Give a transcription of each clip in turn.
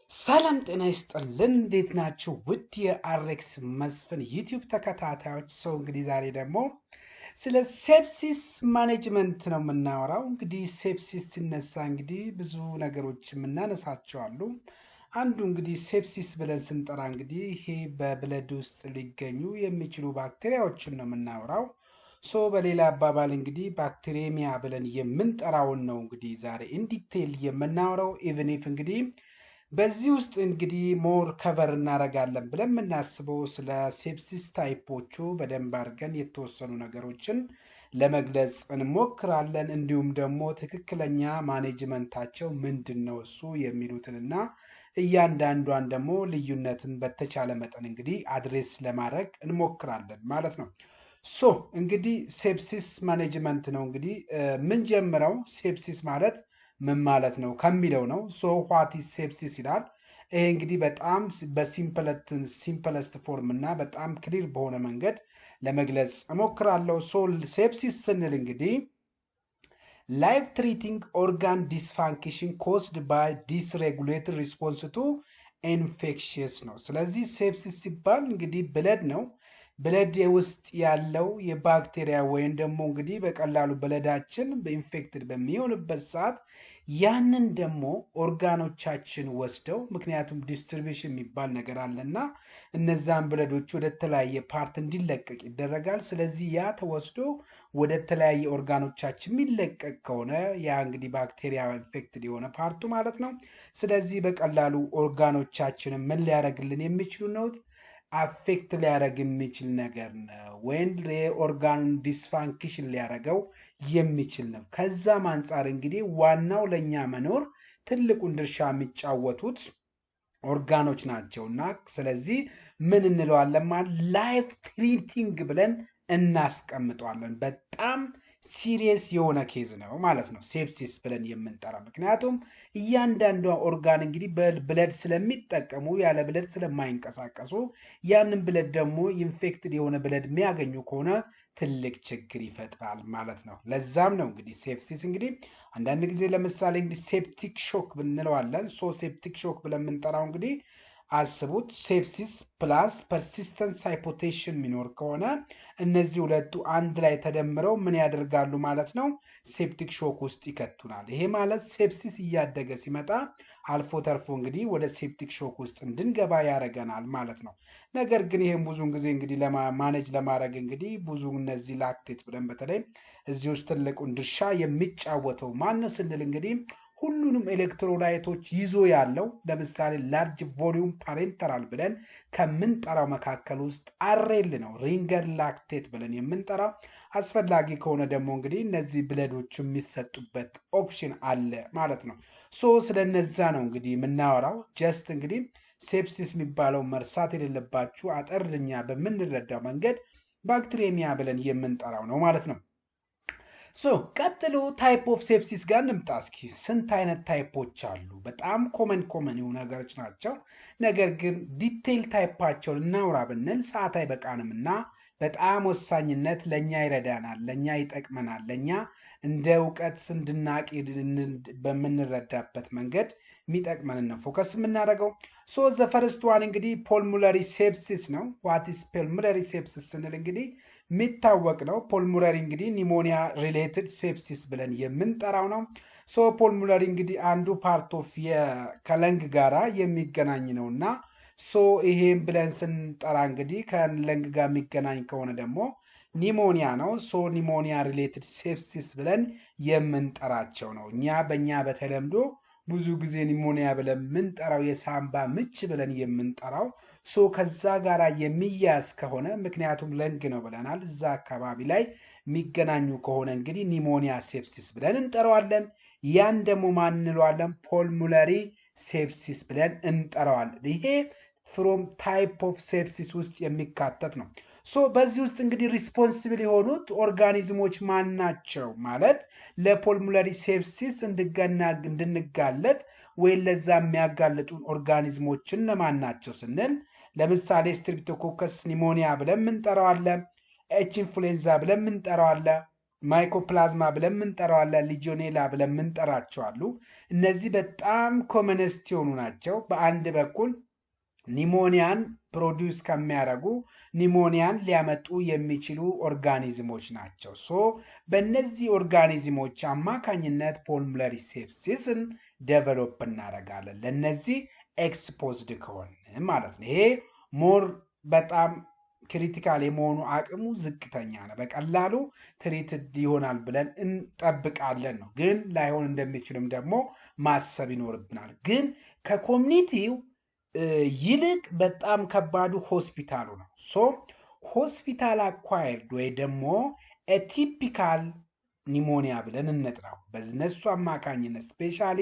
ሰላም ጤና ይስጥልን እንዴት ናችሁ? ውድ የአሬክስ መስፍን ዩቲዩብ ተከታታዮች ሰው እንግዲህ ዛሬ ደግሞ ስለ ሴፕሲስ ማኔጅመንት ነው የምናወራው። እንግዲህ ሴፕሲስ ሲነሳ እንግዲህ ብዙ ነገሮች የምናነሳቸው አሉ። አንዱ እንግዲህ ሴፕሲስ ብለን ስንጠራ እንግዲህ ይሄ በብለድ ውስጥ ሊገኙ የሚችሉ ባክቴሪያዎችን ነው የምናወራው። በሌላ አባባል እንግዲህ ባክቴሪሚያ ብለን የምንጠራውን ነው እንግዲህ ዛሬ ኢንዲቴል የምናወራው። ኢቭን ኢፍ እንግዲህ በዚህ ውስጥ እንግዲህ ሞር ከቨር እናደርጋለን ብለን የምናስበው ስለ ሴፕሲስ ታይፖቹ በደንብ አድርገን የተወሰኑ ነገሮችን ለመግለጽ እንሞክራለን። እንዲሁም ደግሞ ትክክለኛ ማኔጅመንታቸው ምንድን ነው እሱ የሚሉትንና እያንዳንዷን ደግሞ ልዩነትን በተቻለ መጠን እንግዲህ አድሬስ ለማድረግ እንሞክራለን ማለት ነው። እንግዲህ ሴፕሲስ ማኔጅመንት ነው እንግዲህ ምን ጀምረው ሴፕሲስ ማለት ምን ማለት ነው ከሚለው ነው። ዋት ኢዝ ሴፕሲስ ይላል። ይሄ እንግዲህ በጣም በሲምፕለስት ፎርም እና በጣም ክሊር በሆነ መንገድ ለመግለጽ እሞክራለሁ። ሴፕሲስ ስንል እንግዲህ ላይፍ ትሪቲንግ ኦርጋን ዲስፋንክሽን ኮስድ ባይ ዲስሬጉሌትድ ሪስፖንስ ቱ ኢንፌክሽስ ነው። ስለዚህ ሴፕሲስ ሲባል እንግዲህ ብለድ ነው። ብለድ ውስጥ ያለው የባክቴሪያ ወይም ደግሞ እንግዲህ በቀላሉ ብለዳችን በኢንፌክትድ በሚሆንበት ሰዓት ያንን ደግሞ ኦርጋኖቻችን ወስደው ምክንያቱም ዲስትሪቢሽን የሚባል ነገር አለና እነዛን ብለዶች ወደ ተለያየ ፓርት እንዲለቀቅ ይደረጋል። ስለዚህ ያ ተወስዶ ወደ ተለያየ ኦርጋኖቻችን የሚለቀቅ ከሆነ ያ እንግዲህ ባክቴሪያ ኢንፌክትድ የሆነ ፓርቱ ማለት ነው። ስለዚህ በቀላሉ ኦርጋኖቻችንን ምን ሊያደርግልን የሚችሉ ነው? አፌክት ሊያደርግ የሚችል ነገር ነው፣ ወይም የኦርጋኑን ዲስፋንክሽን ሊያደርገው የሚችል ነው። ከዛም አንጻር እንግዲህ ዋናው ለእኛ መኖር ትልቁን ድርሻ የሚጫወቱት ኦርጋኖች ናቸውና ስለዚህ ምን እንለዋለን ማለት ላይፍ ትሪቲንግ ብለን እናስቀምጠዋለን። በጣም ሲሪየስ የሆነ ኬዝ ነው ማለት ነው ሴፕሲስ ብለን የምንጠራ። ምክንያቱም እያንዳንዷ ኦርጋን እንግዲህ በብለድ ስለሚጠቀሙ ያለ ብለድ ስለማይንቀሳቀሱ ያንን ብለድ ደግሞ ኢንፌክትድ የሆነ ብለድ የሚያገኙ ከሆነ ትልቅ ችግር ይፈጥራል ማለት ነው። ለዛም ነው እንግዲህ ሴፕሲስ እንግዲህ አንዳንድ ጊዜ ለምሳሌ እንግዲህ ሴፕቲክ ሾክ ብንለዋለን። ሴፕቲክ ሾክ ብለን የምንጠራው እንግዲህ አስቡት ሴፕሲስ ፕላስ ፐርሲስተንስ ሃይፖቴንሽን የሚኖር ከሆነ እነዚህ ሁለቱ አንድ ላይ ተደምረው ምን ያደርጋሉ ማለት ነው? ሴፕቲክ ሾክ ውስጥ ይከቱናል። ይሄ ማለት ሴፕሲስ እያደገ ሲመጣ አልፎ ተርፎ እንግዲህ ወደ ሴፕቲክ ሾክ ውስጥ እንድንገባ ያደርገናል ማለት ነው። ነገር ግን ይሄም ብዙውን ጊዜ እንግዲህ ማኔጅ ለማድረግ እንግዲህ ብዙ እነዚህ ላክቴት ብለን በተለይ እዚህ ውስጥ ትልቁን ድርሻ የሚጫወተው ማን ነው ስንል እንግዲህ ሁሉንም ኤሌክትሮላይቶች ይዞ ያለው ለምሳሌ ላርጅ ቮሊዩም ፓሬንተራል ብለን ከምንጠራው መካከል ውስጥ አሬል ነው፣ ሪንገር ላክቴት ብለን የምንጠራው። አስፈላጊ ከሆነ ደግሞ እንግዲህ እነዚህ ብለዶች የሚሰጡበት ኦፕሽን አለ ማለት ነው። ስለነዛ ነው እንግዲህ የምናወራው። ጀስት እንግዲህ ሴፕሲስ የሚባለው መርሳት የሌለባችሁ አጠርኛ በምንረዳው መንገድ ባክቴሪሚያ ብለን የምንጠራው ነው ማለት ነው። ቀጥሎ ታይፕ ኦፍ ሴፕሲስ ጋር እንምጣ እስኪ። ስንት አይነት ታይፖች አሉ? በጣም ኮመን የሆኑ ነገሮች ናቸው። ነገር ግን ዲቴይል ታይፓቸውን እናውራ ብንል ሰዓት አይበቃንም እና በጣም ወሳኝነት ለእኛ ይረዳናል፣ ለእኛ ይጠቅመናል፣ ለእኛ እንደ እውቀት እንድናቅ በምንረዳበት መንገድ የሚጠቅመን ነው ፎከስ የምናደርገው። ዘ ፈርስት ዋን እንግዲህ ፖልሙለሪ ሴፕሲስ ነው። ዋትስ ፖልሙለሪ ሴፕሲስ ስንል እንግዲህ የሚታወቅ ነው። ፖልሙለሪ እንግዲህ ኒሞኒያ ሪሌትድ ሴፕሲስ ብለን የምንጠራው ነው። ፖልሙለሪ እንግዲህ አንዱ ፓርት ኦፍ ከለንግ ጋራ የሚገናኝ ነው እና ይሄም ብለን ስንጠራ እንግዲህ ከለንግ ጋር የሚገናኝ ከሆነ ደግሞ ኒሞኒያ ነው። ኒሞኒያ ሪሌትድ ሴፕሲስ ብለን የምንጠራቸው ነው። በእኛ በተለምዶ ብዙ ጊዜ ኒሞኒያ ብለን የምንጠራው የሳምባ ምች ብለን የምንጠራው ከዛ ጋር የሚያዝ ከሆነ ምክንያቱም ለንግ ነው ብለናል፣ እዛ አካባቢ ላይ የሚገናኙ ከሆነ እንግዲህ ኒሞኒያ ሴፕሲስ ብለን እንጠራዋለን። ያን ደግሞ ማን እንለዋለን? ፖልሙለሪ ሴፕሲስ ብለን እንጠራዋለን። ይሄ ፍሮም ታይፕ ኦፍ ሴፕሲስ ውስጥ የሚካተት ነው። በዚህ ውስጥ እንግዲህ ሪስፖንሲብል የሆኑት ኦርጋኒዝሞች ማን ናቸው ማለት ለፖልሙለሪ ሴፕሲስ እንድንጋለጥ ወይም ለዛ የሚያጋልጡን ኦርጋኒዝሞችን ለማን ናቸው ስንል ለምሳሌ ስትሪፕቶኮከስ ኒሞኒያ ብለን ምንጠራዋለን፣ ኤች ኢንፍሉዌንዛ ብለን ምንጠራዋለን፣ ማይኮፕላዝማ ብለን የምንጠራው አለ፣ ሊጂዮኔላ ብለን የምንጠራቸው አሉ። እነዚህ በጣም ኮመነስት የሆኑ ናቸው። በአንድ በኩል ኒሞኒያን ፕሮዲውስ ከሚያደርጉ ኒሞኒያን ሊያመጡ የሚችሉ ኦርጋኒዝሞች ናቸው። በእነዚህ ኦርጋኒዝሞች አማካኝነት ፖልሞናሪ ሴፕሲስን ዴቨሎፕ እናደርጋለን፣ ለእነዚህ ኤክስፖዝድ ከሆነ ማለት ነው። ይሄ ሞር በጣም ክሪቲካል የመሆኑ አቅሙ ዝቅተኛ ነው። በቀላሉ ትሪትድ ይሆናል ብለን እንጠብቃለን ነው። ግን ላይሆን እንደሚችልም ደግሞ ማሰብ ይኖርብናል። ግን ከኮሚኒቲው ይልቅ በጣም ከባዱ ሆስፒታሉ ነው። ሆስፒታል አኳየርድ ወይ ደግሞ ኤቲፒካል ኒሞኒያ ብለን እንጥራው። በነሱ አማካኝነት ስፔሻሊ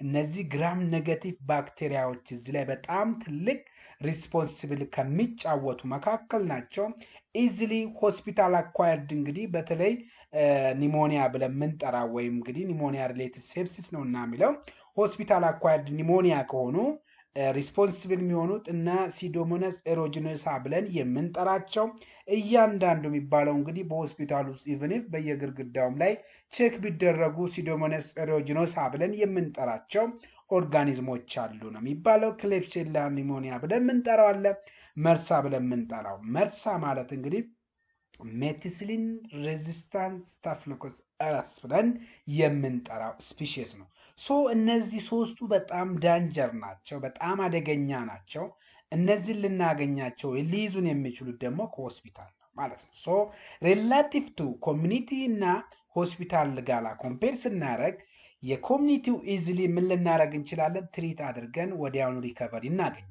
እነዚህ ግራም ኔጋቲቭ ባክቴሪያዎች እዚህ ላይ በጣም ትልቅ ሪስፖንሲብል ከሚጫወቱ መካከል ናቸው። ኢዚሊ ሆስፒታል አኳየርድ እንግዲህ በተለይ ኒሞኒያ ብለን የምንጠራው ወይም እንግዲህ ኒሞኒያ ሪሌትድ ሴፕሲስ ነው እና የሚለው ሆስፒታል አኳየርድ ኒሞኒያ ከሆኑ ሪስፖንሲብል የሚሆኑት እና ሲዶሞናስ ኤሮጂኖሳ ብለን የምንጠራቸው እያንዳንዱ የሚባለው እንግዲህ በሆስፒታል ውስጥ ኢቭን ኢፍ በየግድግዳውም ላይ ቼክ ቢደረጉ ሲዶሞናስ ኤሮጂኖሳ ብለን የምንጠራቸው ኦርጋኒዝሞች አሉ ነው የሚባለው። ክሌብሼላ ኒሞኒያ ብለን የምንጠራው አለ፣ መርሳ ብለን የምንጠራው። መርሳ ማለት እንግዲህ ሜቲሲሊን ሬዚስታንት ስታፍሎኮከስ አውሬስ ብለን የምንጠራው ስፒሺስ ነው። እነዚህ ሶስቱ በጣም ዳንጀር ናቸው፣ በጣም አደገኛ ናቸው። እነዚህን ልናገኛቸው ሊይዙን የሚችሉት ደግሞ ከሆስፒታል ነው ማለት ነው። ሪላቲቭ ቱ ኮሚኒቲ እና ሆስፒታል ጋላ ኮምፔር ስናደረግ የኮሚኒቲው ኢዚሊ ምን ልናደረግ እንችላለን? ትሪት አድርገን ወዲያውኑ ሪከቨሪ እናገኛለን።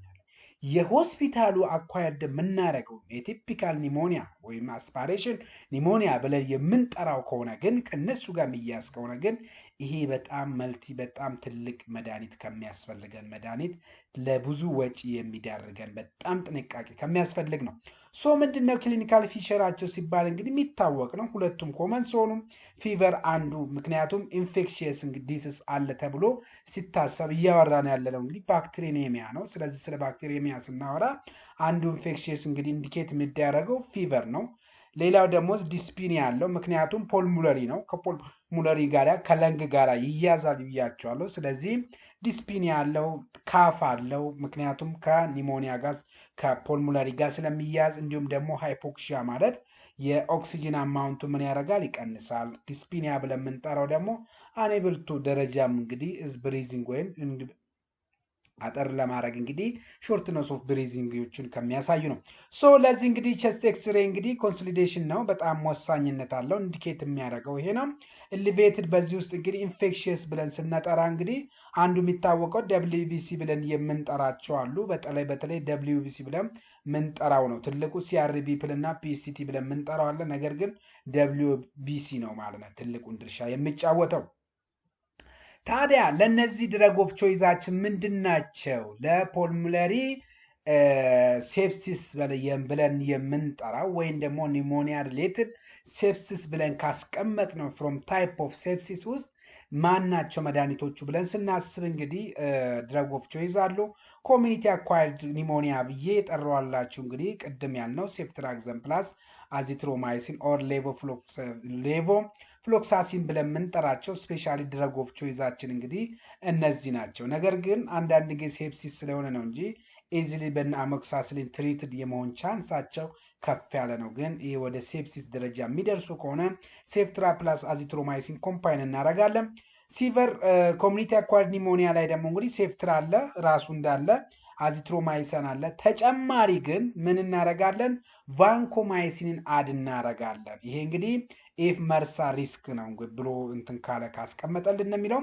የሆስፒታሉ አኳየርድ የምናደርገው የቲፒካል ኒሞኒያ ወይም አስፓሬሽን ኒሞኒያ ብለን የምንጠራው ከሆነ ግን ከነሱ ጋር የሚያዝ ከሆነ ግን ይሄ በጣም ትልቅ መድኃኒት ከሚያስፈልገን መድኃኒት ለብዙ ወጪ የሚዳርገን በጣም ጥንቃቄ ከሚያስፈልግ ነው። ምንድነው ክሊኒካል ፊቸራቸው ሲባል እንግዲህ የሚታወቅ ነው። ሁለቱም ኮመን ሲሆኑ ፊቨር አንዱ፣ ምክንያቱም ኢንፌክሽየስ ዲሲስ አለ ተብሎ ሲታሰብ እያወራን ያለነው እንግዲህ ባክቴሪየሚያ ነው። ስለዚህ ስለ ባክቴሪየሚያ ስናወራ አንዱ ኢንፌክሽየስ እንግዲህ ኢንዲኬት የሚደረገው ፊቨር ነው። ሌላው ደግሞ ዲስፒኒያ አለው፣ ምክንያቱም ፖልሙለሪ ነው። ከፖልሙለሪ ጋር ከለንግ ጋር ይያዛል ብያቸዋለሁ። ስለዚህ ዲስፒኒያ አለው፣ ካፍ አለው፣ ምክንያቱም ከኒሞኒያ ጋር ከፖልሙለሪ ጋር ስለሚያዝ። እንዲሁም ደግሞ ሃይፖክሲያ ማለት የኦክሲጅን አማውንቱ ምን ያደርጋል? ይቀንሳል። ዲስፒኒያ ብለን የምንጠራው ደግሞ አኔብልቱ ደረጃም እንግዲህ ብሪዚንግ ወይም አጠር ለማድረግ እንግዲህ ሾርትነስ ኦፍ ብሪዚንግዎችን ከሚያሳዩ ነው። ለዚህ እንግዲህ ቸስት ኤክስሬ እንግዲህ ኮንሶሊዴሽን ነው፣ በጣም ወሳኝነት አለው። ኢንዲኬት የሚያደርገው ይሄ ነው። ኤሊቬትድ በዚህ ውስጥ እንግዲህ ኢንፌክሽየስ ብለን ስንጠራ እንግዲህ አንዱ የሚታወቀው ደብሊውቢሲ ብለን የምንጠራቸው አሉ። በተለይ ደብሊውቢሲ ብለን ምንጠራው ነው ትልቁ። ሲአርቢ ፕልና ፒሲቲ ብለን ምንጠራው አለ። ነገር ግን ደብሊውቢሲ ነው ማለት ነው ትልቁን ድርሻ የሚጫወተው። ታዲያ ለነዚህ ድረግ ኦፍ ቾይዛችን ምንድናቸው? ለፖልሙለሪ ሴፕሲስ ብለን የምንጠራው ወይም ደግሞ ኒሞኒያ ሪሌትድ ሴፕሲስ ብለን ካስቀመጥ ነው ፍሮም ታይፕ ኦፍ ሴፕሲስ ውስጥ ማናቸው መድኃኒቶቹ ብለን ስናስብ እንግዲህ ድረግ ኦፍ ቾይዝ አሉ። ኮሚኒቲ አኳይርድ ኒሞኒያ ብዬ የጠራዋላችሁ እንግዲህ ቅድም ያልነው ሴፍትራክዘን ፕላስ አዚትሮማይሲን ኦር ሌቮፍሎክሳሲን ብለን የምንጠራቸው ስፔሻሊ ድረግ ኦፍ ቾይዛችን እንግዲህ እነዚህ ናቸው። ነገር ግን አንዳንድ ጊዜ ሴፕሲስ ስለሆነ ነው እንጂ ኢዚሊ በና አሞክሳሲሊን ትሪትድ የመሆን ቻንሳቸው ከፍ ያለ ነው። ግን ይህ ወደ ሴፕሲስ ደረጃ የሚደርሱ ከሆነ ሴፍትራ ፕላስ አዚትሮማይሲን ኮምፓይን እናደርጋለን። ሲቨር ኮሚኒቲ አኳይርድ ኒሞኒያ ላይ ደግሞ እንግዲህ ሴፍትራ አለ ራሱ እንዳለ፣ አዚትሮማይሲን አለ። ተጨማሪ ግን ምን እናደርጋለን? ቫንኮማይሲንን አድ እናደርጋለን። ይሄ እንግዲህ ኢፍ መርሳ ሪስክ ነው ብሎ እንትን ካለ ካስቀመጠልን የሚለው።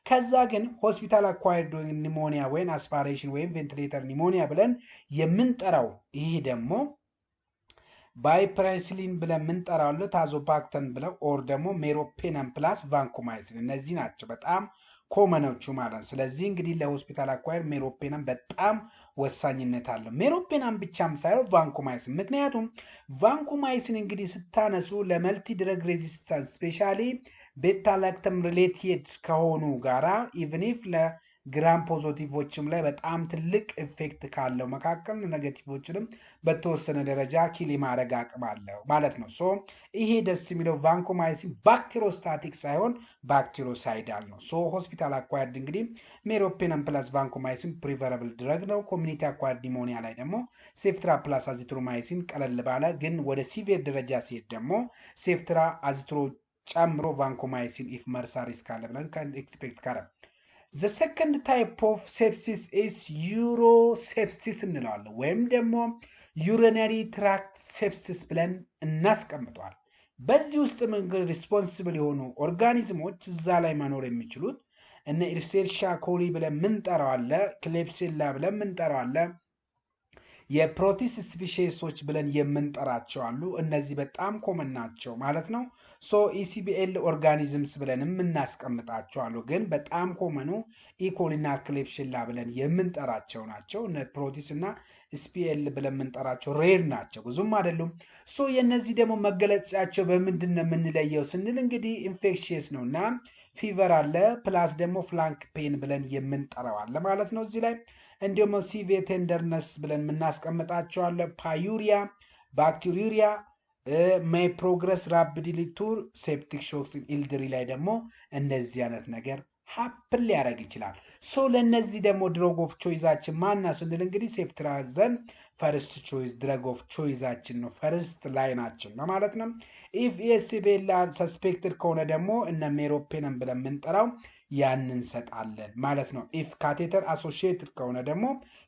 ከዛ ግን ሆስፒታል አኳይርድ ኒሞኒያ ወይም አስፓሬሽን ወይም ቬንቲሌተር ኒሞኒያ ብለን የምንጠራው ይሄ ደግሞ ባይፕራይሲሊን ብለን የምንጠራው አለ፣ ታዞፓክተን ብለው ኦር ደግሞ ሜሮፔነም ፕላስ ቫንኮማይሲን። እነዚህ ናቸው በጣም ኮመኖቹ ማለት። ስለዚህ እንግዲህ ለሆስፒታል አኳይርድ ሜሮፔነም በጣም ወሳኝነት አለው። ሜሮፔነም ብቻም ሳይሆን ቫንኮማይሲን፣ ምክንያቱም ቫንኮማይሲን እንግዲህ ስታነሱ ለመልቲ ድረግ ሬዚስታንስ ስፔሻሊ ቤታ ላክተም ሪሌትድ ከሆኑ ጋራ ኢቭን ኢፍ ግራም ፖዚቲቮችም ላይ በጣም ትልቅ ኢፌክት ካለው መካከል ኔጌቲቮችንም በተወሰነ ደረጃ ኪል ማድረግ አቅም አለው ማለት ነው። ሶ ይሄ ደስ የሚለው ቫንኮማይሲን ባክቴሪዮስታቲክ ሳይሆን ባክቴሪዮሳይዳል ነው። ሶ ሆስፒታል አኳየርድ እንግዲህ ሜሮፔነም ፕላስ ቫንኮማይሲን ፕሪፈረብል ድረግ ነው። ኮሚኒቲ አኳየርድ ኒሞኒያ ላይ ደግሞ ሴፍትራ ፕላስ አዚትሮማይሲን ቀለል ባለ ግን ወደ ሲቪር ደረጃ ሲሄድ ደግሞ ሴፍትራ አዚትሮ ጨምሮ ቫንኮማይሲን ኢፍ መርሳ ሪስክ አለ ብለን ኤክስፔክት ካረ the second type of sepsis is urosepsis እንለዋለን ወይም ደግሞ urinary tract sepsis ብለን እናስቀምጠዋል። በዚህ ውስጥ መንገድ ሪስፖንሲብል የሆኑ ኦርጋኒዝሞች እዛ ላይ መኖር የሚችሉት እነ ኢርሴርሻ ኮሊ ብለን ምንጠራው አለ፣ ክሌፕሲላ ብለን ምንጠራው አለ፣ የፕሮቲስ ስፒሺሶች ብለን የምንጠራቸው አሉ። እነዚህ በጣም ኮመን ናቸው ማለት ነው። ሶ ኢሲቢኤል ኦርጋኒዝምስ ብለን የምናስቀምጣቸው አሉ፣ ግን በጣም ኮመኑ ኢኮሊና ክሌፕሺላ ብለን የምንጠራቸው ናቸው። ፕሮቲስ እና ስፒኤል ብለን የምንጠራቸው ሬር ናቸው፣ ብዙም አይደሉም። ሶ የነዚህ ደግሞ መገለጫቸው በምንድን ነው የምንለየው ስንል እንግዲህ ኢንፌክሽየስ ነው እና ፊቨር አለ ፕላስ ደግሞ ፍላንክ ፔን ብለን የምንጠራው አለ ማለት ነው እዚህ ላይ እንዲሁም ሲቪ ቴንደርነስ ብለን የምናስቀምጣቸው አለ። ፓዩሪያ፣ ባክቴሪዩሪያ ሜይ ፕሮግረስ ራፒድሊ ቱር ሴፕቲክ ሾክስ ኢልድሪ ላይ ደግሞ እንደዚህ አይነት ነገር ሀፕን ሊያደርግ ይችላል። ሶ ለእነዚህ ደግሞ ድረግ ኦፍ ቾይዛችን ማና ስንል እንግዲህ ሴፍትራዘን ፈርስት ቾይስ ድረግ ኦፍ ቾይዛችን ነው፣ ፈርስት ላይናችን ነው ማለት ነው። ኢፍ ኤስቤላ ሰስፔክትድ ከሆነ ደግሞ እነ ሜሮፔነም ብለን የምንጠራው ያንን እንሰጣለን ማለት ነው። ኢፍ ካቴተር አሶሺየትድ ከሆነ ደግሞ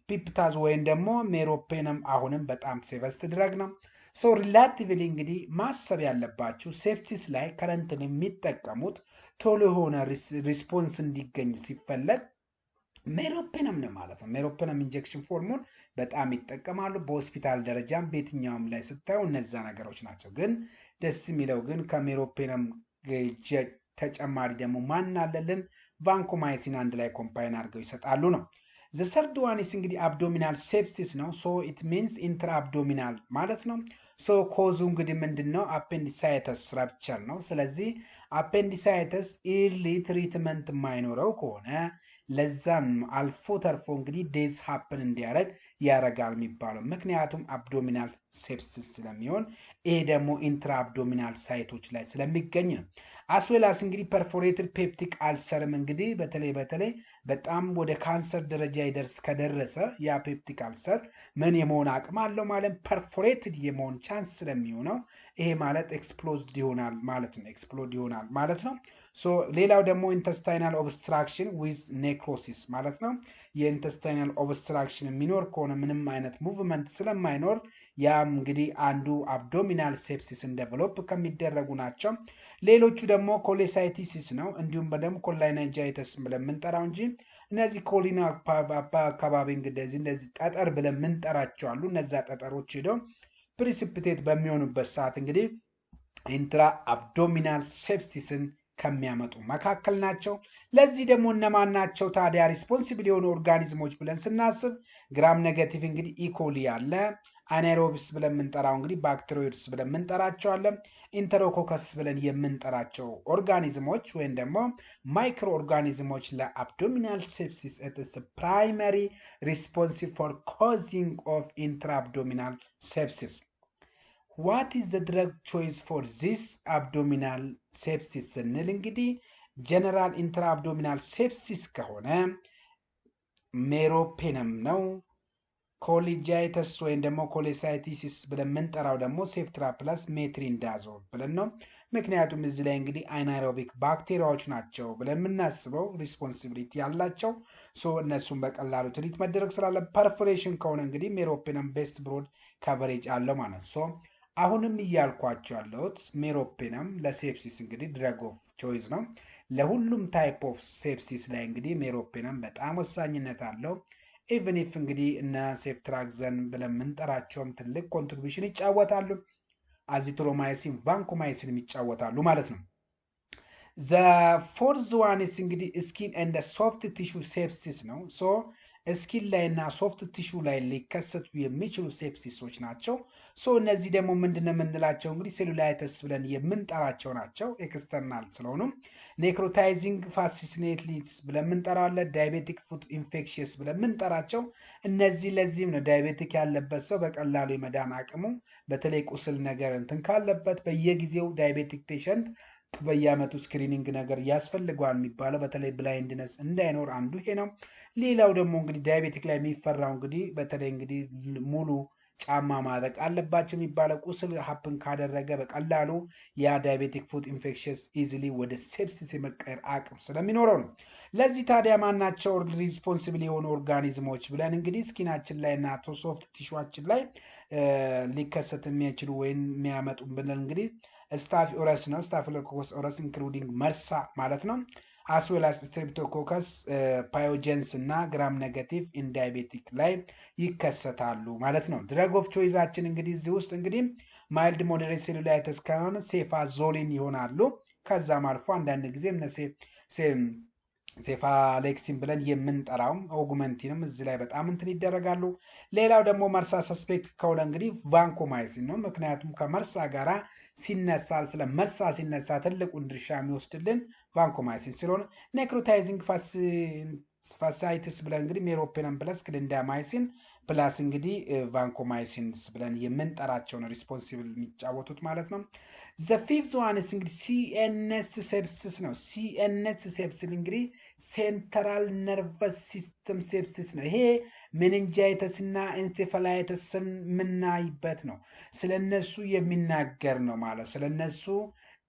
ፒፕታዝ ወይም ደግሞ ሜሮፔነም አሁንም በጣም ሴቨስት ድረግ ነው። ሶ ሪላቲቭሊ እንግዲህ ማሰብ ያለባችሁ ሴፕሲስ ላይ ከረንት የሚጠቀሙት ቶሎ የሆነ ሪስፖንስ እንዲገኝ ሲፈለግ ሜሮፔነም ነው ማለት ነው። ሜሮፔነም ኢንጀክሽን ፎርሙን በጣም ይጠቀማሉ። በሆስፒታል ደረጃም በየትኛውም ላይ ስታዩ እነዛ ነገሮች ናቸው። ግን ደስ የሚለው ግን ከሜሮፔነም ተጨማሪ ደግሞ ማን አለልን? ቫንኮማይሲን አንድ ላይ ኮምባይን አድርገው ይሰጣሉ ነው። ዘ ሰርድ ዋን ኢስ እንግዲህ አብዶሚናል ሴፕሲስ ነው። ሶ ኢት ሚንስ ኢንትራ አብዶሚናል ማለት ነው። ሶ ኮዙ እንግዲህ ምንድን ነው? አፔንዲሳይተስ ራፕቸር ነው። ስለዚህ አፔንዲሳይተስ ኢርሊ ትሪትመንት የማይኖረው ከሆነ ለዛም አልፎ ተርፎ እንግዲህ ዴዝ ሀፕን እንዲያደርግ ያረጋል የሚባለው ምክንያቱም አብዶሚናል ሴፕሲስ ስለሚሆን ይሄ ደግሞ ኢንትራ አብዶሚናል ሳይቶች ላይ ስለሚገኝ ነው። አስዌላስ እንግዲህ ፐርፎሬትድ ፔፕቲክ አልሰርም እንግዲህ በተለይ በጣም ወደ ካንሰር ደረጃ ከደረሰ ያ ፔፕቲክ አልሰር ምን የመሆን አቅም አለው ማለት ፐርፎሬትድ የመሆን ቻንስ ስለሚሆነው ይሄ ማለት ኤክስፕሎድ ይሆናል ማለት ነው። ሶ ሌላው ደግሞ ኢንተስታይናል ኦብስትራክሽን ዊዝ ኔክሮሲስ ማለት ነው። የኢንተስታይናል ኦብስትራክሽን የሚኖር ከሆነ ምንም አይነት ሙቭመንት ስለማይኖር ያም እንግዲህ አንዱ አብዶሚናል ሴፕሲስን ዴቨሎፕ ከሚደረጉ ናቸው። ሌሎቹ ደግሞ ኮሌሳይቲሲስ ነው። እንዲሁም በደም ኮላይናንጃይተስ ብለን የምንጠራው እንጂ እነዚህ ኮሊና አካባቢ እንግዲህ እንደዚህ ጠጠር ብለን የምንጠራቸው አሉ። እነዛ ጠጠሮች ሄደው ፕሪሲፒቴት በሚሆኑበት ሰዓት እንግዲህ ኢንትራ አብዶሚናል ሴፕሲስን ከሚያመጡ መካከል ናቸው። ለዚህ ደግሞ እነማን ናቸው ታዲያ ሪስፖንሲብል የሆኑ ኦርጋኒዝሞች ብለን ስናስብ ግራም ኔጋቲቭ እንግዲህ ኢኮሊ አለ። አናይሮቢስ ብለን የምንጠራው እንግዲህ ባክቴሪዮይድስ ብለን የምንጠራቸው አለ። ኢንተሮኮከስ ብለን የምንጠራቸው ኦርጋኒዝሞች ወይም ደግሞ ማይክሮ ኦርጋኒዝሞች ለአብዶሚናል ሴፕሲስ ኢትስ ፕራይመሪ ሪስፖንሲቭ ፎር ኮዚንግ ኦፍ ኢንትራ አብዶሚናል ሴፕሲስ። ዋት ኢዝ ዘ ድረግ ቾይስ ፎር ዚስ አብዶሚናል ሴፕሲስ ስንል እንግዲህ ጀነራል ኢንትራ አብዶሚናል ሴፕሲስ ከሆነ ሜሮፔነም ነው። ኮሊጃይተስ ወይም ደግሞ ኮሌሳይቲሲስ ብለን የምንጠራው ደግሞ ሴፍትራ ፕላስ ሜትሪንዳዞል ብለን ነው። ምክንያቱም እዚህ ላይ እንግዲህ አይናሮቢክ ባክቴሪያዎች ናቸው ብለን የምናስበው ሪስፖንሲቢሊቲ ያላቸው እነሱም በቀላሉ ትሪት መደረግ ስላለ ፐርፎሬሽን ከሆነ እንግዲህ ሜሮፔነም ቤስት ብሮድ ካቨሬጅ አለው ማለት ነው። አሁንም እያልኳቸው ያለሁት ሜሮፔነም ለሴፕሲስ እንግዲህ ድረግ ኦፍ ቾይስ ነው። ለሁሉም ታይፕ ኦፍ ሴፕሲስ ላይ እንግዲህ ሜሮፔነም በጣም ወሳኝነት አለው። ኢቨን ኢፍ እንግዲህ እነ ሴፍትራክዘን ብለን የምንጠራቸውም ትልቅ ኮንትሪቢሽን ይጫወታሉ። አዚትሮማይሲን ቫንኮማይሲን ይጫወታሉ ማለት ነው። ዘ ፎርዝ ዋንስ እንግዲህ ስኪን ኤንድ ሶፍት ቲሹ ሴፕሲስ ነው። ሶ ስኪን ላይና ሶፍት ቲሹ ላይ ሊከሰቱ የሚችሉ ሴፕሲሶች ናቸው። ሶ እነዚህ ደግሞ ምንድነው የምንላቸው እንግዲህ ሴሉላይተስ ብለን የምንጠራቸው ናቸው። ኤክስተርናል ስለሆኑ ኔክሮታይዚንግ ፋሲሲኔትሊስ ብለን የምንጠራዋለን። ዳያቤቲክ ፉት ኢንፌክሽየስ ብለን የምንጠራቸው እነዚህ ለዚህም ነው ዳያቤቲክ ያለበት ሰው በቀላሉ የመዳን አቅሙ በተለይ ቁስል ነገር እንትን ካለበት በየጊዜው ዳያቤቲክ ፔሸንት በየአመቱ ስክሪኒንግ ነገር ያስፈልገዋል የሚባለው በተለይ ብላይንድነስ እንዳይኖር አንዱ ይሄ ነው። ሌላው ደግሞ እንግዲህ ዳያቤቲክ ላይ የሚፈራው እንግዲህ በተለይ እንግዲህ ሙሉ ጫማ ማድረግ አለባቸው የሚባለው ቁስል ሀፕን ካደረገ በቀላሉ ያ ዳያቤቲክ ፉት ኢንፌክሽንስ ኢዚሊ ወደ ሴፕሲስ የመቀየር አቅም ስለሚኖረው ነው። ለዚህ ታዲያ ማናቸው ሪስፖንሲብል የሆኑ ኦርጋኒዝሞች ብለን እንግዲህ ስኪናችን ላይ እና ሶፍት ቲሹዋችን ላይ ሊከሰት የሚችሉ ወይም የሚያመጡ ብለን እንግዲህ ስታፊ ኦረስ ነው። ስታፊሎኮከስ ኦረስ ኢንክሉዲንግ መርሳ ማለት ነው። አስዌላስ ስትሬፕቶኮከስ ፓዮጀንስ እና ግራም ኔጋቲቭ ኢን ዳያቤቲክ ላይ ይከሰታሉ ማለት ነው። ድረግ ኦፍ ቾይዛችን እንግዲህ እዚህ ውስጥ እንግዲህ ማይልድ ሞዴሬት ሴሉላይተስ ከሆነ ሴፋዞሊን ይሆናሉ። ከዛም አልፎ አንዳንድ ጊዜ ሴፋሌክሲን ብለን የምንጠራውም ኦጉመንቲንም እዚህ ላይ በጣም እንትን ይደረጋሉ። ሌላው ደግሞ መርሳ ሰስፔክት ከሆነ እንግዲህ ቫንኮማይሲን ነው። ምክንያቱም ከመርሳ ጋራ ሲነሳ ስለ መርሳ ሲነሳ ትልቁን ድርሻ የሚወስድልን ቫንኮማይሲን ስለሆነ ኔክሮታይዚንግ ፋሳይትስ ብለን እንግዲህ ሜሮፔነም ፕለስ ክሊንዳማይሲን ፕላስ እንግዲህ ቫንኮማይሲንስ ብለን የምንጠራቸውን ሪስፖንሲብል የሚጫወቱት ማለት ነው። ዘ ፊፍዝ ዋንስ እንግዲህ ሲኤንኤስ ሴፕሲስ ነው። ሲኤንኤስ ሴፕሲስ እንግዲህ ሴንትራል ነርቨስ ሲስተም ሴፕሲስ ነው። ይሄ ሜኒንጃይተስ እና ኤንሴፋላይተስን የምናይበት ነው። ስለነሱ የሚናገር ነው ማለት ስለነሱ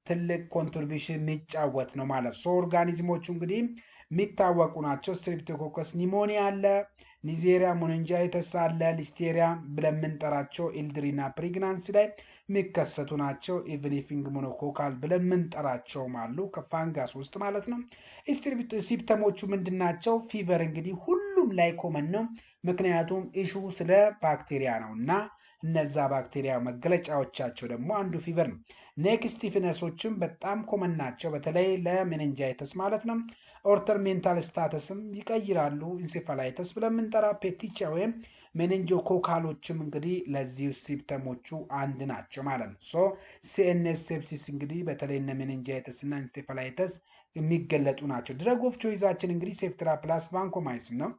ትልቅ ኮንትሪቢሽን የሚጫወት ነው ማለት ሶ ኦርጋኒዝሞቹ እንግዲህ የሚታወቁ ናቸው። ስትሬፕቶኮከስ ኒሞኒያ አለ፣ ኒዜሪያ ሞኒንጃይተስ አለ፣ ሊስቴሪያ ብለን የምንጠራቸው ኤልድሪና ፕሬግናንሲ ላይ የሚከሰቱ ናቸው። ኢቭኒፊንግ ሞኖኮካል ብለን የምንጠራቸውም አሉ ከፋንጋስ ውስጥ ማለት ነው። ሲምፕተሞቹ ምንድን ናቸው? ፊቨር እንግዲህ ሁሉም ላይ ኮመን ነው። ምክንያቱም ኢሹ ስለ ባክቴሪያ ነው እና እነዛ ባክቴሪያ መገለጫዎቻቸው ደግሞ አንዱ ፊቨር ነው። ኔክ ስቲፍነሶችም በጣም ኮመን ናቸው፣ በተለይ ለሜኒንጃይተስ ማለት ነው። ኦርተር ሜንታል ስታተስም ይቀይራሉ። ኢንሴፋላይተስ ብለን የምንጠራ ፔቲቻ ወይም ሜኒንጆኮካሎችም እንግዲህ ለዚህ ሲምፕተሞቹ አንድ ናቸው ማለት ነው። ሶ ሲኤንኤስ ሴፕሲስ እንግዲህ በተለይ እነ ሜኒንጃይተስ እና ኢንሴፋላይተስ የሚገለጡ ናቸው። ድረግ ኦፍ ቾይዛችን እንግዲህ ሴፍትራ ፕላስ ቫንኮማይሲን ነው።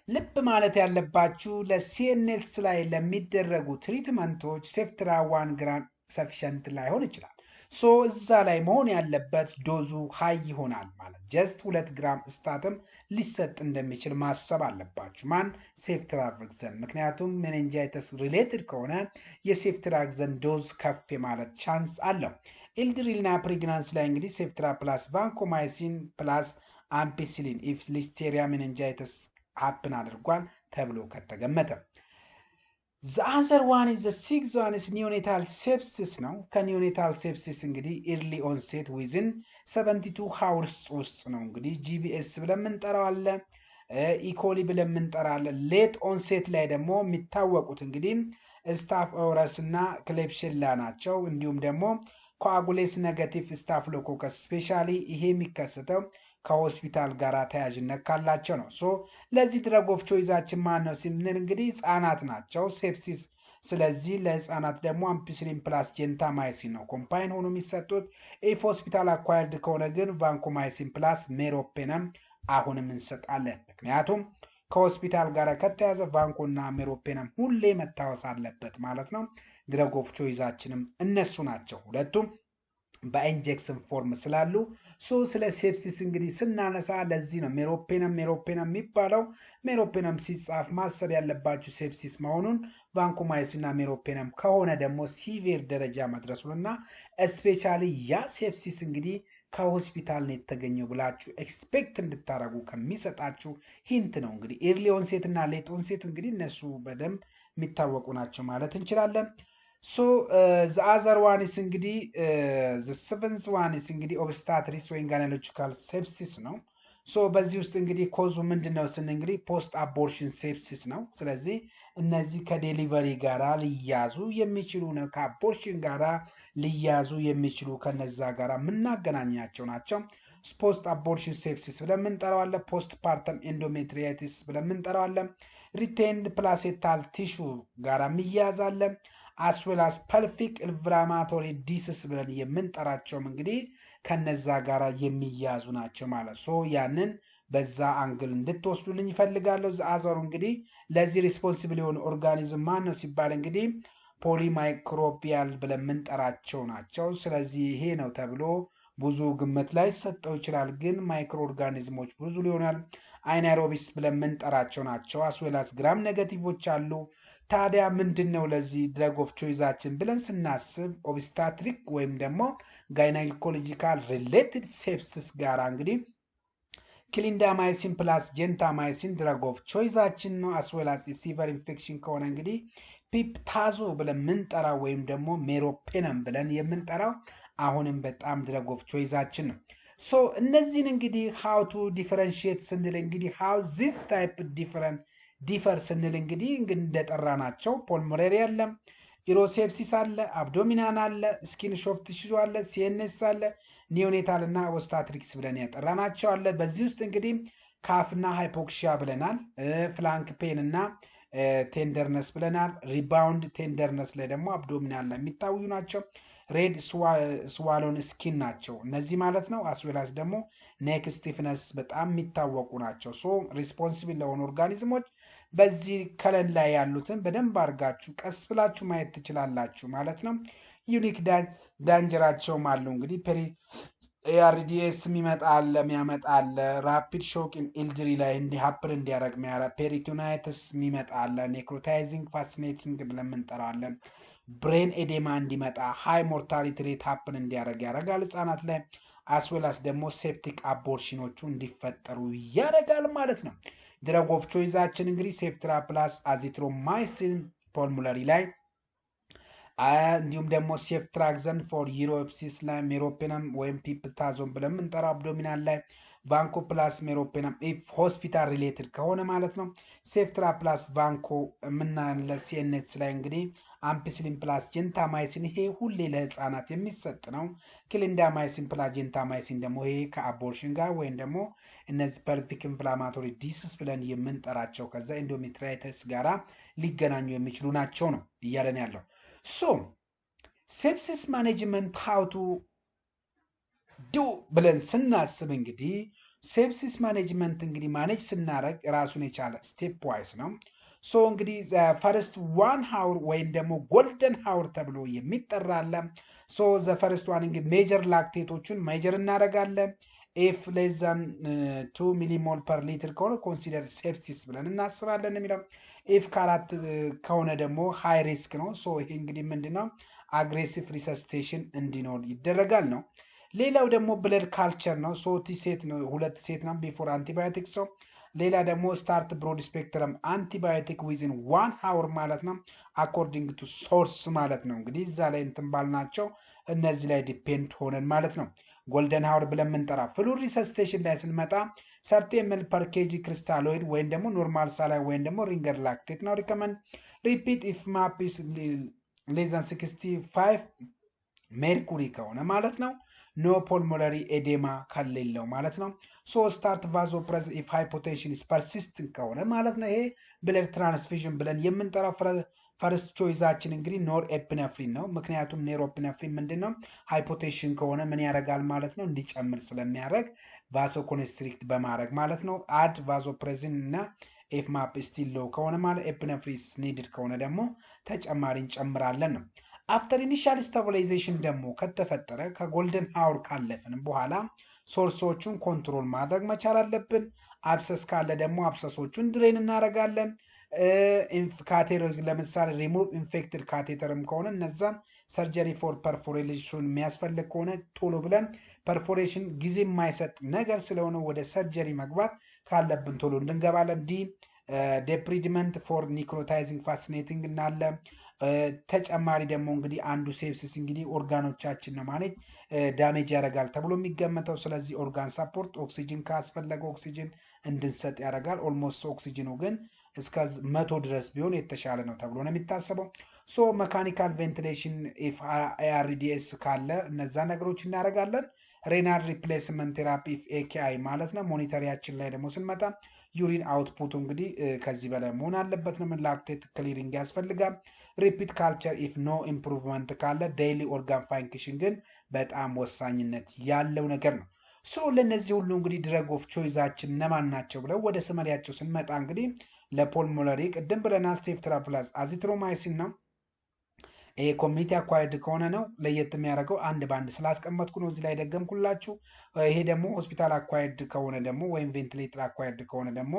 ልብ ማለት ያለባችሁ ለሲኤንኤስ ላይ ለሚደረጉ ትሪትመንቶች ሴፍትራ 1 ግራም ሰፊሸንት ላይሆን ይችላል። ሶ እዛ ላይ መሆን ያለበት ዶዙ ሃይ ይሆናል ማለት ጀስት 2 ግራም ስታትም ሊሰጥ እንደሚችል ማሰብ አለባችሁ። ማን ሴፍትራክዘን፣ ምክንያቱም ሜኒንጃይተስ ሪሌትድ ከሆነ የሴፍትራክዘን ዶዝ ከፍ ማለት ቻንስ አለው። ኤልድሪልና ፕሬግናንስ ላይ እንግዲህ ሴፍትራ ፕላስ ቫንኮማይሲን ፕላስ አምፒሲሊን ኢፍ ሊስቴሪያ ሜኒንጃይተስ ሀፕን አድርጓል ተብሎ ከተገመተ። ዘአዘር ዋን ዘ ሲክስ ዋን ኒዮኔታል ሴፕሲስ ነው። ከኒዮኔታል ሴፕሲስ እንግዲህ ኢርሊ ኦንሴት ዊዝን 72 ሃውርስ ውስጥ ነው እንግዲህ ጂቢኤስ ብለን የምንጠራው አለ፣ ኢኮሊ ብለን የምንጠራው አለ። ሌት ኦንሴት ላይ ደግሞ የሚታወቁት እንግዲህ ስታፍ ኦረስ እና ክሌፕሽላ ናቸው። እንዲሁም ደግሞ ኮአጉሌስ ኔጋቲቭ ስታፍሎኮከስ ስፔሻሊ ይሄ የሚከሰተው ከሆስፒታል ጋር ተያያዥነት ካላቸው ነው። ሶ ለዚህ ድረግ ኦፍ ቾይዛችን ማን ነው ስንል እንግዲህ ህፃናት ናቸው ሴፕሲስ። ስለዚህ ለህፃናት ደግሞ አምፒሲሊን ፕላስ ጀንታማይሲን ነው ኮምፓይን ሆኖ የሚሰጡት። ኢፍ ሆስፒታል አኳየርድ ከሆነ ግን ቫንኮማይሲን ፕላስ ሜሮፔነም አሁንም እንሰጣለን። ምክንያቱም ከሆስፒታል ጋር ከተያዘ ቫንኮና ሜሮፔነም ሁሌ መታወስ አለበት ማለት ነው። ድረግ ኦፍ ቾይዛችንም እነሱ ናቸው ሁለቱም በኢንጀክሽን ፎርም ስላሉ። ሶ ስለ ሴፕሲስ እንግዲህ ስናነሳ ለዚህ ነው ሜሮፔነም የሚባለው። ሜሮፔነም ሲጻፍ ማሰብ ያለባችሁ ሴፕሲስ መሆኑን፣ ቫንኮማይሲንና ሜሮፔነም ከሆነ ደግሞ ሲቪር ደረጃ መድረሱንና ስፔሻሊ ያ ሴፕሲስ እንግዲህ ከሆስፒታል ነው የተገኘው ብላችሁ ኤክስፔክት እንድታደርጉ ከሚሰጣችሁ ሂንት ነው። እንግዲህ ኤርሊ ኦንሴት እና ሌት ኦንሴት እንግዲህ እነሱ በደንብ የሚታወቁ ናቸው ማለት እንችላለን። ሶ ዘ አዘር ዋንስ እንግዲህ ዘ ሰቨንዝ ዋንስ እንግዲህ ኦብስታትሪስ ወይም ጋይናኮሎጂካል ሴፕሲስ ነው። ሶ በዚህ ውስጥ እንግዲህ ኮዙ ምንድነው ስን እንግዲህ ፖስት አቦርሽን ሴፕሲስ ነው። ስለዚህ እነዚህ ከዴሊቨሪ ጋራ ሊያዙ የሚችሉ ነው፣ ከአቦርሽን ጋራ ሊያዙ የሚችሉ ከነዛ ጋራ የምናገናኛቸው ናቸው። ፖስት አቦርሽን ሴፕሲስ ብለን የምንጠራው አለ። ፖስት ፓርተም ኤንዶሜትሪያቲስ ብለን የምንጠራው አለ። ሪቴንድ ፕላሴንታል ቲሹ ጋር የሚያያዝ አለ። አስዌላስ ፐልቪክ ኢንፍላማቶሪ ዲስስ ብለን የምንጠራቸውም እንግዲህ ከነዛ ጋር የሚያዙ ናቸው ማለት ሶ ያንን በዛ አንግል እንድትወስዱልኝ ይፈልጋለሁ። አዘሩ እንግዲህ ለዚህ ሪስፖንሲብል የሆነ ኦርጋኒዝም ማን ነው ሲባል እንግዲህ ፖሊማይክሮቢያል ብለን የምንጠራቸው ናቸው። ስለዚህ ይሄ ነው ተብሎ ብዙ ግምት ላይ ሰጠው ይችላል፣ ግን ማይክሮ ኦርጋኒዝሞች ብዙ ሊሆናል። አይናሮቢስ ብለን የምንጠራቸው ናቸው። አስዌላስ ግራም ኔጋቲቮች አሉ። ታዲያ ምንድን ነው ለዚህ ድረግ ኦፍ ቾይዛችን ብለን ስናስብ ኦብስታትሪክ ወይም ደግሞ ጋይናኮሎጂካል ሪሌትድ ሴፕሲስ ጋር እንግዲህ ክሊንዳማይሲን ፕላስ ጀንታማይሲን ድረግ ኦፍ ቾይዛችን ነው። አስዌላስ ሲቨር ኢንፌክሽን ከሆነ እንግዲህ ፒፕታዞ ብለን የምንጠራው ወይም ደግሞ ሜሮፔነም ብለን የምንጠራው አሁንም በጣም ድረግ ኦፍ ቾይዛችን ነው። ሶ እነዚህን እንግዲህ ሃው ቱ ዲፈረንሺየት ስንል እንግዲህ ሃው ዚስ ታይፕ ዲፈር ስንል እንግዲህ እንደጠራ ናቸው። ፖልሞሬሪ አለ፣ ኢሮሴፕሲስ አለ፣ አብዶሚናን አለ፣ ስኪን ሶፍት ቲሹ አለ፣ ሲኤንኤስ አለ፣ ኒዮኔታል እና ኦብስታትሪክስ ብለን ያጠራ ናቸው አለ። በዚህ ውስጥ እንግዲህ ካፍና ሃይፖክሲያ ብለናል። ፍላንክ ፔን እና ቴንደርነስ ብለናል። ሪባውንድ ቴንደርነስ ላይ ደግሞ አብዶሚናል ላይ የሚታዩ ናቸው። ሬድ ስዋሎን ስኪን ናቸው እነዚህ ማለት ነው። አስዌላስ ደግሞ ኔክ ስቲፍነስ በጣም የሚታወቁ ናቸው። ሶ ሪስፖንሲብል ለሆኑ ኦርጋኒዝሞች በዚህ ከለል ላይ ያሉትን በደንብ አድርጋችሁ ቀስ ብላችሁ ማየት ትችላላችሁ ማለት ነው። ዩኒክ ዳንጀራቸውም አሉ እንግዲህ ኤአርዲኤስ የሚያመጣ አለ። ራፒድ ሾክ ኢልጅሪ ላይ ሀፕን እንዲያደረግ ፔሪቶናይተስ የሚመጣ አለ። ኔክሮታይዚንግ ፋሲኔቲንግ ብለን እንጠራዋለን። ብሬን ኤዴማ እንዲመጣ ሃይ ሞርታሊቲ ሬት ሀፕን እንዲያደረግ ያደርጋል ህጻናት ላይ። አስዌላስ ደግሞ ሴፕቲክ አቦርሽኖቹ እንዲፈጠሩ ያደርጋል ማለት ነው። ድረግ ኦፍ ቾይዛችን እንግዲህ ሴፍትራ ፕላስ አዚትሮማይሲን ፖልሙለሪ ላይ እንዲሁም ደግሞ ሴፍትራክዘን ፎር ዩሮፕሲስ ላይ ሜሮፔነም ወይም ፒፕታዞን ብለን የምንጠራው አብዶሚናል ላይ ቫንኮ ፕላስ ሜሮፔነም ኢፍ ሆስፒታል ሪሌትድ ከሆነ ማለት ነው። ሴፍትራ ፕላስ ቫንኮ የምናለ ሲኤንኤስ ላይ እንግዲህ አምፒሲሊን ፕላስ ጀንታማይሲን ይሄ ሁሌ ለህፃናት የሚሰጥ ነው። ክሊንዳማይሲን ፕላስ ጀንታማይሲን ደግሞ ይሄ ከአቦርሽን ጋር ወይም ደግሞ እነዚህ ፐልቪክ ኢንፍላማቶሪ ዲስስ ብለን የምንጠራቸው ከዛ ኢንዶሜትሪያይተስ ጋራ ሊገናኙ የሚችሉ ናቸው ነው እያለን ያለው። ሶ ሴፕሲስ ማኔጅመንት ሃው ቱ ዱ ብለን ስናስብ እንግዲህ ሴፕሲስ ማኔጅመንት እንግዲህ ማኔጅ ስናደረግ ራሱን የቻለ ስቴፕ ዋይስ ነው። ሶ እንግዲህ ፈርስት ዋን ሃውር ወይም ደግሞ ጎልደን ሃውር ተብሎ የሚጠራ አለ። ሶ ዘፈርስት ዋን እንግዲህ ሜጀር ላክቴቶችን ሜጀር እናደረጋለን። ኤፍ ሌዛን 2 ሚሊሞል ፐር ሊትር ከሆነ ኮንሲደር ሴፕሲስ ብለን እናስባለን የሚለው። ኤፍ ከአራት ከሆነ ደግሞ ሃይ ሪስክ ነው። ሶ ይሄ እንግዲህ ምንድነው አግሬሲቭ ሪሰስቴሽን እንዲኖር ይደረጋል ነው። ሌላው ደግሞ ብለድ ካልቸር ነው። ሶ ሴት ነው፣ 2 ሴት ነው ቢፎር አንቲባዮቲክ። ሶ ሌላ ደግሞ ስታርት ብሮድ ስፔክትረም አንቲባዮቲክ ዊዝን 1 ሃውር ማለት ነው አኮርዲንግ ቱ ሶርስ ማለት ነው። እንግዲህ እዛ ላይ እንትን ባልናቸው እነዚህ ላይ ዲፔንድ ሆነን ማለት ነው። ጎልደን ሃውር ብለን የምንጠራ ፍሉድ ሪሰስቴሽን ላይ ስንመጣ 30 ml ፐር ኬጂ ክሪስታሎይድ ወይም ደግሞ ኖርማል ሳላይ ወይም ደግሞ ሪንገር ላክቴት ነው ሪከመንድ። ሪፒት ኢፍ ማፒስ ሌዛን 65 ሜርኩሪ ከሆነ ማለት ነው። ኖ ፖልሞነሪ ኤዴማ ከሌለው ማለት ነው። ሶ ስታርት ቫዞ ፕሬስ ኢፍ ሃይፖቴንሽን ኢስ ፐርሲስቲንግ ከሆነ ማለት ነው። ይሄ ብለድ ትራንስፊዥን ብለን የምንጠራው ፈርስት ቾይዛችን እንግዲህ ኖር ኤፕነፍሪን ነው። ምክንያቱም ኔሮፕነፍሪን ምንድን ነው ሃይፖቴንሽን ከሆነ ምን ያደርጋል ማለት ነው እንዲጨምር ስለሚያደርግ ቫሶ ኮንስትሪክት በማድረግ ማለት ነው። አድ ቫዞ ፕሬዝን እና ኤፍ ማፕ ስቲል ሎው ከሆነ ማለት ኤፕነፍሪስ ኒድድ ከሆነ ደግሞ ተጨማሪ እንጨምራለን ነው። አፍተር ኢኒሻል ስታቢላይዜሽን ደግሞ ከተፈጠረ ከጎልደን ሃውር ካለፍን በኋላ ሶርሶቹን ኮንትሮል ማድረግ መቻል አለብን። አብሰስ ካለ ደግሞ አብሰሶቹን ድሬን እናደርጋለን። ካቴሮች ለምሳሌ ሪሙቭ ኢንፌክትድ ካቴተርም ከሆነ እነዛም ሰርጀሪ ፎር ፐርፎሬሽን የሚያስፈልግ ከሆነ ቶሎ ብለን ፐርፎሬሽን ጊዜ የማይሰጥ ነገር ስለሆነ ወደ ሰርጀሪ መግባት ካለብን ቶሎ እንድንገባለን። ዲ ዴፕሪድመንት ፎር ኒክሮታይዚንግ ፋሲኔቲንግ እናለ ተጨማሪ ደግሞ እንግዲህ አንዱ ሴፕሲስ እንግዲህ ኦርጋኖቻችን ነው ማለት ዳሜጅ ያደርጋል ተብሎ የሚገመተው። ስለዚህ ኦርጋን ሰፖርት ኦክሲጅን ካስፈለገ ኦክሲጅን እንድንሰጥ ያደርጋል። ኦልሞስት ኦክሲጅኑ ግን እስከ 100 ድረስ ቢሆን የተሻለ ነው ተብሎ ነው የሚታሰበው። ሶ መካኒካል ቬንቲሌሽን ኢፍ አርዲኤስ ካለ እነዛ ነገሮች እናደርጋለን። ሬናል ሪፕሌስመንት ቴራፒ ኢፍ ኤኬአይ ማለት ነው። ሞኒተሪያችን ላይ ደግሞ ስንመጣ ዩሪን አውትፑቱ እንግዲህ ከዚህ በላይ መሆን አለበት ነው። ላክቴት ክሊሪንግ ያስፈልጋል። ሪፒት ካልቸር ኢፍ ኖ ኢምፕሩቭመንት ካለ ዴይሊ ኦርጋን ፋንክሽን ግን በጣም ወሳኝነት ያለው ነገር ነው። ሶ ለነዚህ ሁሉ እንግዲህ ድረግ ኦፍ ቾይዛችን እነማን ናቸው ብለው ወደ ስመሪያቸው ስንመጣ እንግዲህ ለፖልሞነሪ ቅድም ብለናል ሴፍትራ ፕላስ አዚትሮማይሲን ነው። ይሄ ኮሚኒቲ አኳየርድ ከሆነ ነው ለየት የሚያደርገው። አንድ በአንድ ስላስቀመጥኩ ነው እዚህ ላይ ደገምኩላችሁ። ይሄ ደግሞ ሆስፒታል አኳየርድ ከሆነ ደግሞ ወይም ቬንቲሌተር አኳየርድ ከሆነ ደግሞ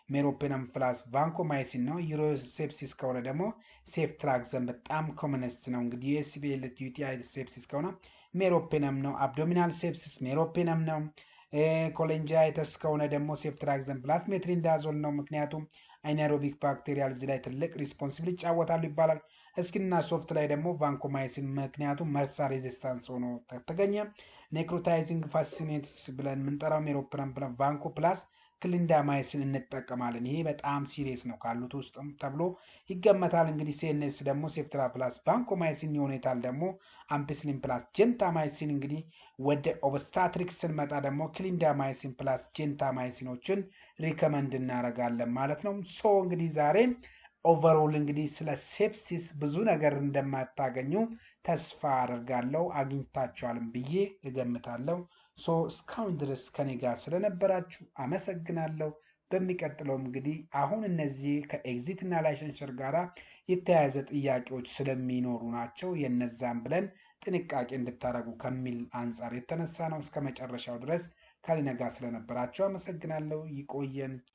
ሜሮፔነም ፕላስ ቫንኮማይሲን ነው። ዩሮሴፕሲስ ከሆነ ደግሞ ሴፍትራክዘን በጣም ኮመነስት ነው። እንግዲህ ዩኤስቢኤል ዩቲአይ ሴፕሲስ ከሆነ ሜሮፔነም ነው። አብዶሚናል ሴፕሲስ ሜሮፔነም ነው። ኮሌንጃይተስ ከሆነ ደግሞ ሴፍትራክዘን ፕላስ ሜትሪንዳዞል ነው። ምክንያቱም አይናሮቢክ ባክቴሪያል እዚህ ላይ ትልቅ ሪስፖንሲብል ይጫወታሉ ይባላል። እስኪንና ሶፍት ላይ ደግሞ ቫንኮማይሲን ምክንያቱም መርሳ ሬዚስታንስ ሆኖ ተገኘ። ኔክሮታይዚንግ ፋሲኔትስ ብለን የምንጠራው ሜሮፕረም ብለን ቫንኮ ፕላስ ክሊንዳማይሲን እንጠቀማለን። ይሄ በጣም ሲሪየስ ነው ካሉት ውስጥም ተብሎ ይገመታል። እንግዲህ ሲኤንኤስ ደግሞ ሴፍትራ ፕላስ ቫንኮማይሲን ይሆኔታል ደግሞ አምፒስሊን ፕላስ ጀንታማይሲን። እንግዲህ ወደ ኦብስታትሪክስ ስንመጣ ደግሞ ክሊንዳማይሲን ፕላስ ጀንታማይሲኖችን ሪከመንድ እናደርጋለን ማለት ነው። ሶ እንግዲህ ዛሬ ኦቨርኦል እንግዲህ ስለ ሴፕሲስ ብዙ ነገር እንደማታገኙ ተስፋ አደርጋለሁ። አግኝታችኋልም ብዬ እገምታለሁ። ሶ እስካሁን ድረስ ከኔ ጋር ስለነበራችሁ አመሰግናለሁ። በሚቀጥለውም እንግዲህ አሁን እነዚህ ከኤግዚት እና ላይሰንሸር ጋራ የተያያዘ ጥያቄዎች ስለሚኖሩ ናቸው። የነዛን ብለን ጥንቃቄ እንድታደርጉ ከሚል አንጻር የተነሳ ነው። እስከ መጨረሻው ድረስ ከኔ ጋር ስለነበራችሁ አመሰግናለሁ። ይቆየን።